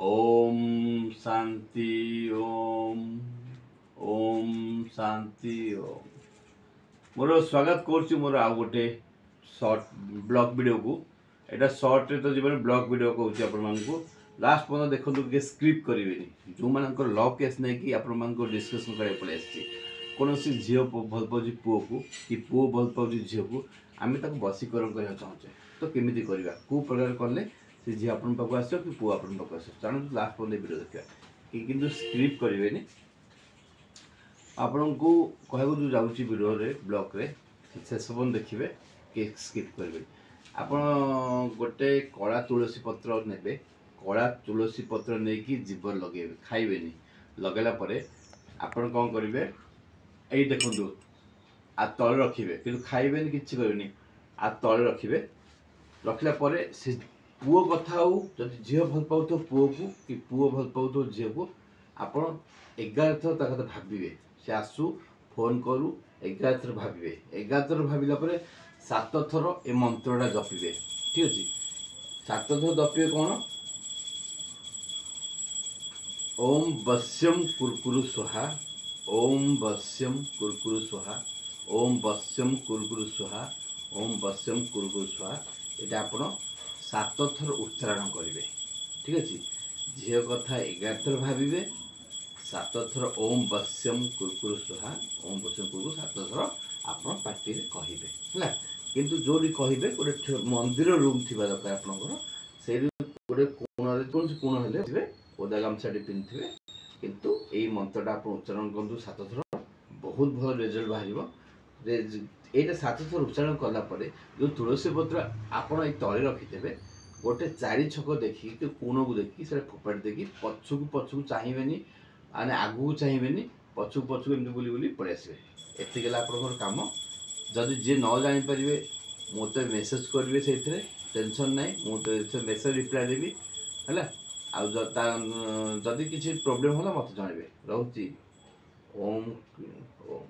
ओम शांति ओम ओम शांति ओम मोर स्वागत करुच्ची मोर आउ गोटे शॉर्ट ब्लॉग वीडियो को एटा शॉर्ट रे तो जीवन ब्लॉग वीडियो कहूँ आपण को लास्ट पर्यंत देखो कि स्क्रिप्ट करेंगे जो मान लव केस नहीं कि आपण डिस्कसन कराया पड़े कौन झील भल पाँच पुओ को कि पुओ भल पाँच झील को आम वशीकरण करने चाहूचे तो केमी करवा कौ प्रकार कले से झी आप आस कि पुओ आपण पाक आस जानते लास्ट पर्यंत वीडियो देखा कि किंतु स्क्रिप्ट करेंगे आपण को कहू जो जाऊँगी वीडियो रे ब्लॉग रे शेष पर्यंत देखिए कि स्क्रिप्ट करेंगे आपण गोटे कला तुलसी पत्र ने कला तुलसी पत्र नहीं कि जीव लगे खाइबे लगेला आपण कौन करेंगे यही देखो आ तले रखिए कि खाइबे कि करेनि आ तले रखिए रखला से पुओ कथा हो जब झील भल पाऊ पुओ को कि पुओ भल पाऊ झील को आप 11 थर कथा भावे से आसू फोन करू 11 थर भावे 11 थर भाविला 7 थर ए मंत्रटा जपिबे ठीक अच्छे 7 थर जपिबे कौन ओम वश्यम कुरकुरु स्वाहा ओम वश्यम कुरकुरु स्वाहा ओम वश्यम कुरकुरु स्वाहा ओम वश्यम कुरकुरु स्वाहा ये आप 7 थर उच्चारण करेंगे ठीक अच्छे झील कथा 11 थर भावे 7 थर ओम वश्यम कुरकुरु स्वाहा ओम वश्यम कुरकुरु 7 थर आप पार्टी कहे है किंतु जो कहे गोटे मंदिर रूम थी दरकार आपंकर से गोटे कोण कौन कोण है ओदा गामछाटी पिंधे किंतु यही मंत्रटा आप उच्चारण करूँ 7 थर बहुत भल रिजल्ट बाहर ये 7 थर उच्चारण कलापर जो तुलसी पत्र आपड़ तले रखिथे गोटे 4 छक देखिए कोण को देखिए से फोपाड़ी देखिए पछकू चाहिए आने आगू चाहिए पछकू एमती बुली बुली पड़े आसवे एतिक आपंकर कम जदि जी न जापर मत मेसेज करेंगे से टेंशन ना मुझे मेसेज रिप्लाई देवी है जदि किसी प्रोब्लेम होला मत जानवे रोची ओम ओम।